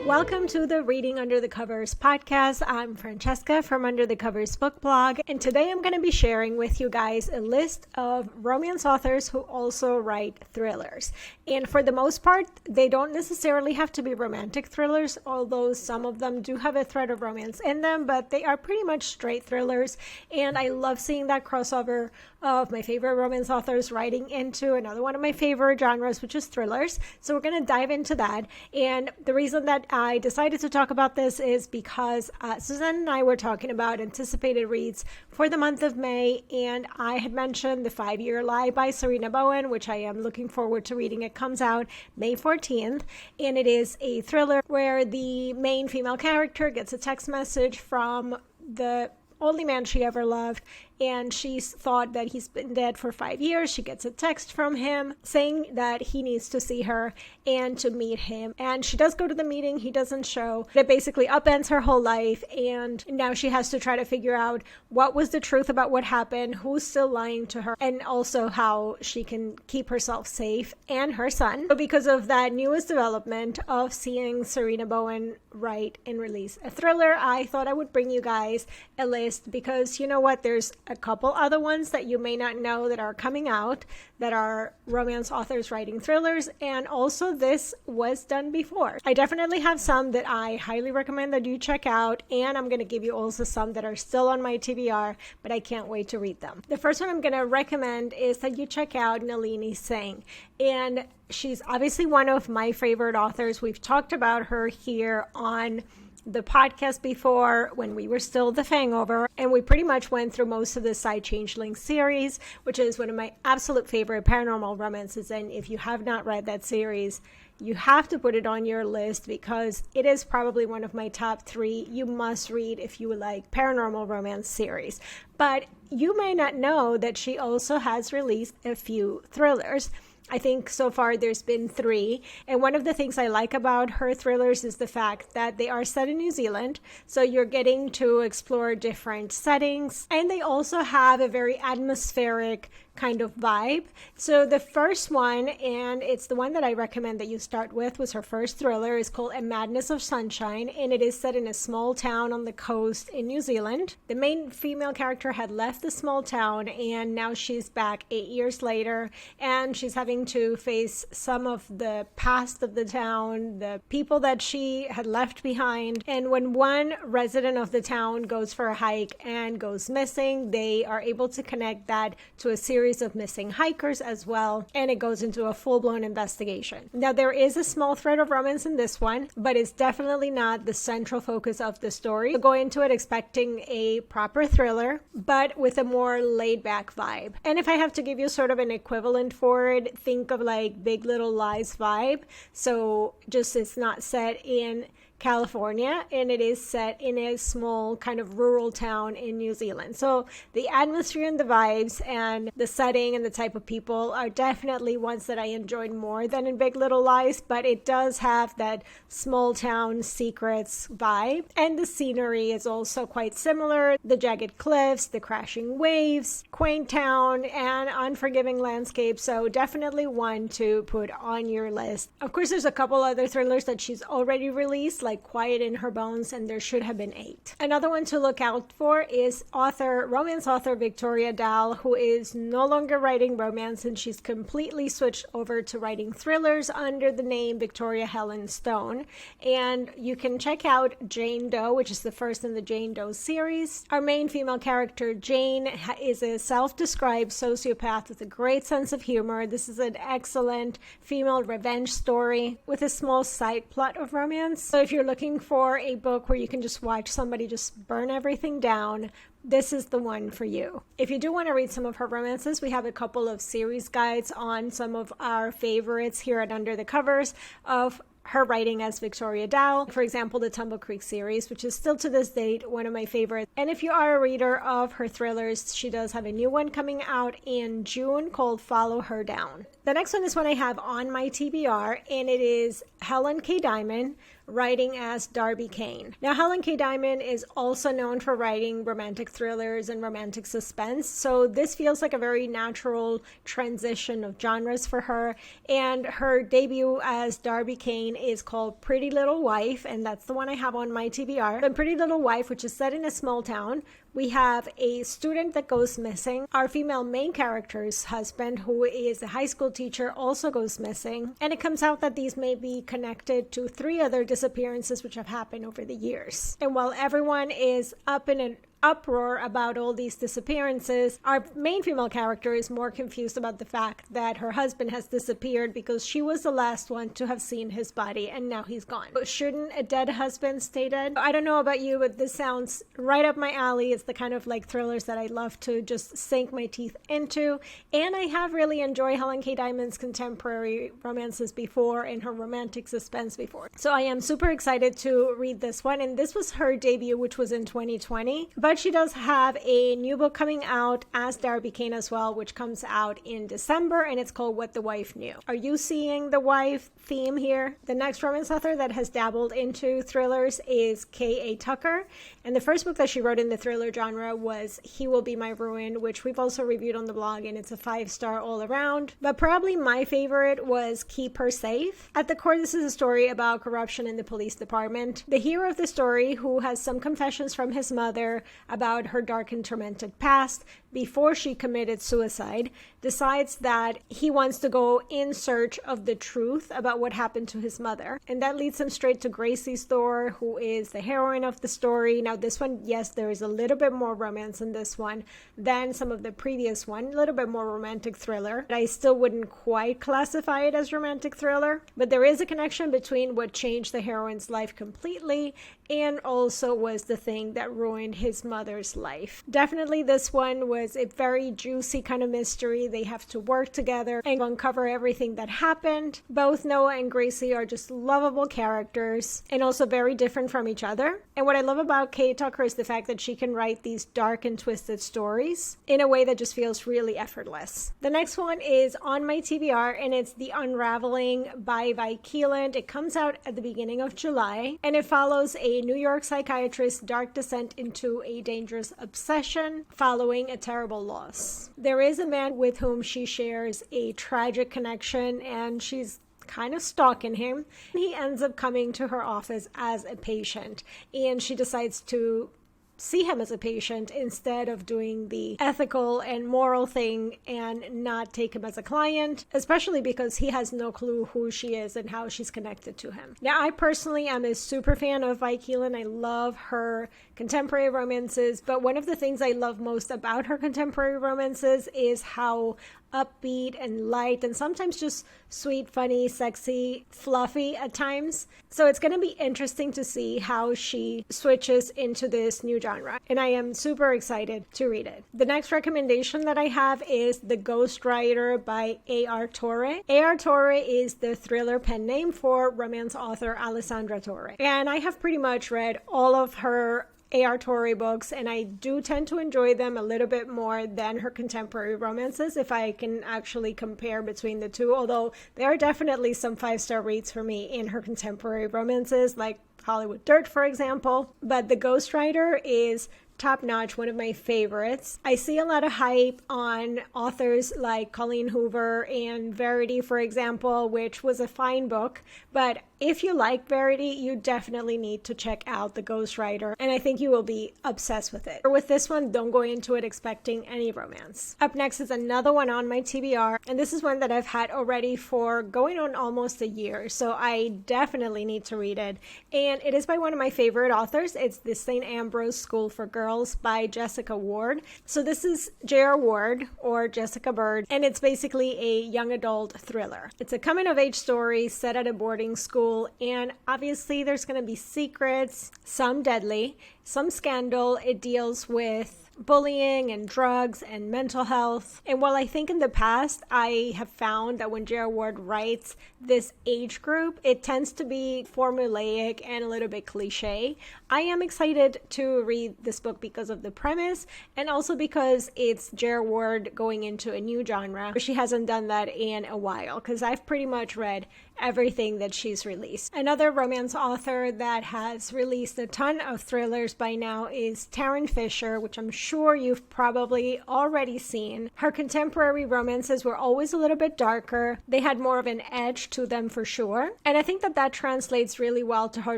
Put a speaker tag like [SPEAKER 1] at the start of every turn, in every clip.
[SPEAKER 1] Welcome to the Reading Under the Covers podcast. I'm Francesca from Under the Covers book blog, and today I'm going to be sharing with you guys a list of romance authors who also write thrillers. And for the most part, they don't necessarily have to be romantic thrillers, although some of them do have a thread of romance in them, but they are pretty much straight thrillers. And I love seeing that crossover of my favorite romance authors writing into another one of my favorite genres, which is thrillers. So we're going to dive into that. And the reason that I decided to talk about this is because Suzanne and I were talking about anticipated reads for the month of May, and I had mentioned The 5-Year Lie by Serena Bowen, which I am looking forward to reading. It comes out May 14th, and it is a thriller where the main female character gets a text message from the only man she ever loved, and she's thought that he's been dead for 5 years. She gets a text from him saying that he needs to see her and to meet him. And she does go to the meeting. He doesn't show. It basically upends her whole life. And now she has to try to figure out what was the truth about what happened, who's still lying to her, and also how she can keep herself safe and her son. So because of that newest development of seeing Serena Bowen write and release a thriller, I thought I would bring you guys a list because you know what? There's a couple other ones that you may not know that are coming out that are romance authors writing thrillers, and also this was done before. I definitely have some that I highly recommend that you check out, and I'm going to give you also some that are still on my TBR, but I can't wait to read them. The first one I'm going to recommend is that you check out Nalini Singh, and she's obviously one of my favorite authors. We've talked about her here on the podcast before when we were still The Hangover, and we pretty much went through most of the Side Changeling series, which is one of my absolute favorite paranormal romances. And if you have not read that series, you have to put it on your list because it is probably one of my top 3 you must read if you like paranormal romance series. But you may not know that she also has released a few thrillers. I think so far there's been 3. And one of the things I like about her thrillers is the fact that they are set in New Zealand. So you're getting to explore different settings. And they also have a very atmospheric kind of vibe. So the first one, and it's the one that I recommend that you start with, was her first thriller, is called A Madness of Sunshine, and it is set in a small town on the coast in New Zealand. The main female character had left the small town, and now she's back 8 years later, and she's having to face some of the past of the town, the people that she had left behind. And when one resident of the town goes for a hike and goes missing, they are able to connect that to a series of missing hikers as well, and it goes into a full-blown investigation. Now, there is a small thread of romance in this one, but it's definitely not the central focus of the story. So go into it expecting a proper thriller, but with a more laid-back vibe. And if I have to give you sort of an equivalent for it, think of like Big Little Lies vibe. So just it's not set in California, and it is set in a small kind of rural town in New Zealand. So the atmosphere and the vibes and the setting and the type of people are definitely ones that I enjoyed more than in Big Little Lies, but it does have that small town secrets vibe. And the scenery is also quite similar. The jagged cliffs, the crashing waves, quaint town, and unforgiving landscape. So definitely one to put on your list. Of course, there's a couple other thrillers that she's already released, like Quiet in Her Bones, and there should have been 8. Another one to look out for is romance author Victoria Dahl, who is no longer writing romance, and she's completely switched over to writing thrillers under the name Victoria Helen Stone. And you can check out Jane Doe, which is the first in the Jane Doe series. Our main female character, Jane, is a self-described sociopath with a great sense of humor. This is an excellent female revenge story with a small side plot of romance. So if you're looking for a book where you can just watch somebody just burn everything down, this is the one for you. If you do want to read some of her romances, we have a couple of series guides on some of our favorites here at Under the Covers of her writing as Victoria Dahl. For example, the Tumble Creek series, which is still to this date one of my favorites. And if you are a reader of her thrillers, she does have a new one coming out in June called Follow Her Down. The next one is one I have on my TBR, and it is Helen K. Diamond, writing as Darby Kane. Now, Helen K. Diamond is also known for writing romantic thrillers and romantic suspense, so this feels like a very natural transition of genres for her, and her debut as Darby Kane is called Pretty Little Wife, and that's the one I have on my TBR. The Pretty Little Wife, which is set in a small town, we have a student that goes missing. Our female main character's husband, who is a high school teacher, also goes missing. And it comes out that these may be connected to 3 other disappearances which have happened over the years. And while everyone is up in an uproar about all these disappearances, our main female character is more confused about the fact that her husband has disappeared because she was the last one to have seen his body and now he's gone. But shouldn't a dead husband stay dead? I don't know about you, but this sounds right up my alley. It's the kind of like thrillers that I love to just sink my teeth into, and I have really enjoyed Helen K. Diamond's contemporary romances before and her romantic suspense before. So I am super excited to read this one, and this was her debut, which was in 2020. But she does have a new book coming out as Darby Kane as well, which comes out in December, and it's called What the Wife Knew. Are you seeing the wife theme here? The next romance author that has dabbled into thrillers is K.A. Tucker, and the first book that she wrote in the thriller genre was He Will Be My Ruin, which we've also reviewed on the blog, and it's a 5-star all around. But probably my favorite was Keep Her Safe. At the core, this is a story about corruption in the police department. The hero of the story, who has some confessions from his mother about her dark and tormented past before she committed suicide, decides that he wants to go in search of the truth about what happened to his mother. And that leads him straight to Gracie's door, who is the heroine of the story. Now this one, yes, there is a little bit more romance in this one than some of the previous one, a little bit more romantic thriller. I still wouldn't quite classify it as romantic thriller, but there is a connection between what changed the heroine's life completely and also was the thing that ruined his mother's life. Definitely this one was a very juicy kind of mystery. They have to work together and uncover everything that happened. Both Noah and Gracie are just lovable characters and also very different from each other. And what I love about Kay Tucker is the fact that she can write these dark and twisted stories in a way that just feels really effortless. The next one is on my TBR, and it's The Unraveling by Vi Keeland. It comes out at the beginning of July, and it follows a New York psychiatrist's dark descent into a dangerous obsession following a terrible loss. There is a man with whom she shares a tragic connection, and she's kind of stalking him. He ends up coming to her office as a patient, and she decides to see him as a patient instead of doing the ethical and moral thing and not take him as a client, especially because he has no clue who she is and how she's connected to him. Now, I personally am a super fan of Vi Keeland. I love her contemporary romances, but one of the things I love most about her contemporary romances is how upbeat and light and sometimes just sweet, funny, sexy, fluffy at times. So it's going to be interesting to see how she switches into this new genre, and I am super excited to read it. The next recommendation that I have is The Ghostwriter by A.R. Torre. A.R. Torre is the thriller pen name for romance author Alessandra Torre, and I have pretty much read all of her A.R. Torre books, and I do tend to enjoy them a little bit more than her contemporary romances, if I can actually compare between the two, although there are definitely some 5-star reads for me in her contemporary romances, like Hollywood Dirt, for example. But The Ghostwriter is top-notch, one of my favorites. I see a lot of hype on authors like Colleen Hoover and Verity, for example, which was a fine book, but if you like Verity, you definitely need to check out The Ghostwriter, and I think you will be obsessed with it. With this one, don't go into it expecting any romance. Up next is another one on my TBR, and this is one that I've had already for going on almost a year, so I definitely need to read it, and it is by one of my favorite authors. It's The St. Ambrose School for Girls by Jessica Ward. So this is J.R. Ward, or Jessica Bird, and it's basically a young adult thriller. It's a coming-of-age story set at a boarding school, and obviously there's going to be secrets, some deadly, some scandal. It deals with bullying and drugs and mental health. And while I think in the past I have found that when J.R. Ward writes this age group, it tends to be formulaic and a little bit cliche, I am excited to read this book because of the premise and also because it's J.R. Ward going into a new genre. She hasn't done that in a while because I've pretty much read everything that she's released. Another romance author that has released a ton of thrillers by now is Tarryn Fisher, which I'm sure you've probably already seen. Her contemporary romances were always a little bit darker. They had more of an edge to them for sure. And I think that that translates really well to her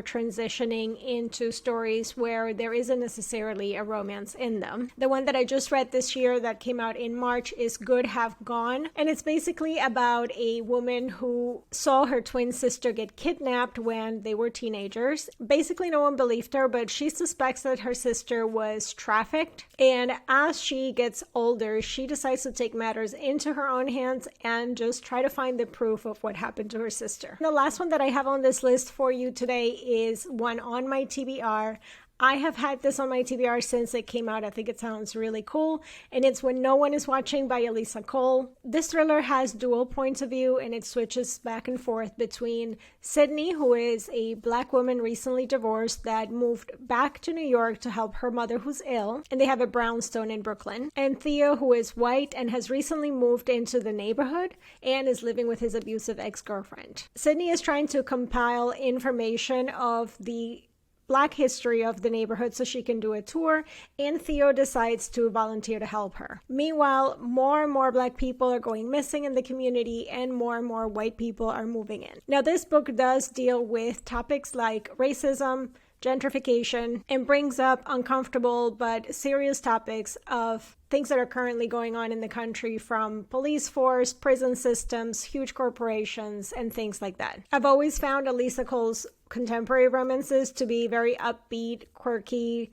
[SPEAKER 1] transitioning into stories where there isn't necessarily a romance in them. The one that I just read this year that came out in March is Good Have Gone. And it's basically about a woman who saw her twin sister get kidnapped when they were teenagers. Basically, no one believed her, but she suspects that her sister was trafficked. And as she gets older, she decides to take matters into her own hands and just try to find the proof of what happened to her sister. The last one that I have on this list for you today is one on my TBR. I have had this on my TBR since it came out. I think it sounds really cool. And it's When No One Is Watching by Elisa Cole. This thriller has dual points of view and it switches back and forth between Sydney, who is a Black woman recently divorced that moved back to New York to help her mother who's ill, and they have a brownstone in Brooklyn, and Theo, who is white and has recently moved into the neighborhood and is living with his abusive ex-girlfriend. Sydney is trying to compile information of the Black history of the neighborhood so she can do a tour, and Theo decides to volunteer to help her. Meanwhile, more and more Black people are going missing in the community and more white people are moving in. Now, this book does deal with topics like racism, gentrification, and brings up uncomfortable but serious topics of things that are currently going on in the country, from police force, prison systems, huge corporations, and things like that. I've always found Elisa Cole's contemporary romances to be very upbeat, quirky,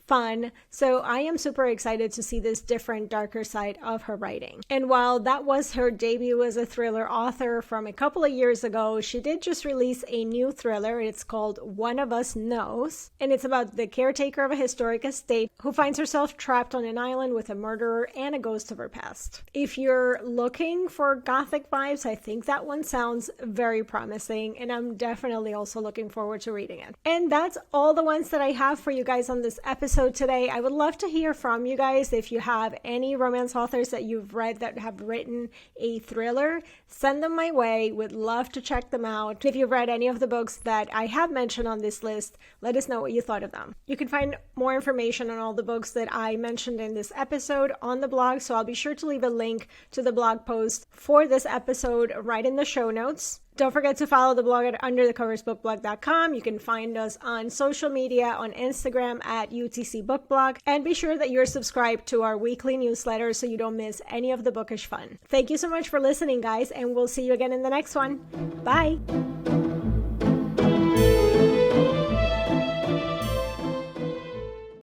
[SPEAKER 1] fun. So I am super excited to see this different, darker side of her writing. And while that was her debut as a thriller author from a couple of years ago, she did just release a new thriller. It's called One of Us Knows, and it's about the caretaker of a historic estate who finds herself trapped on an island with a murderer and a ghost of her past. If you're looking for gothic vibes, I think that one sounds very promising, and I'm definitely also looking forward to reading it. And that's all the ones that I have for you guys on this episode today. I would love to hear from you guys. If you have any romance authors that you've read that have written a thriller, send them my way. Would love to check them out. If you've read any of the books that I have mentioned on this list, let us know what you thought of them. You can find more information on all the books that I mentioned in this episode on the blog, so I'll be sure to leave a link to the blog post for this episode right in the show notes. Don't forget to follow the blog at underthecoversbookblog.com. You can find us on social media, on Instagram at UTCBookblog, and be sure that you're subscribed to our weekly newsletter so you don't miss any of the bookish fun. Thank you so much for listening, guys, and we'll see you again in the next one. Bye!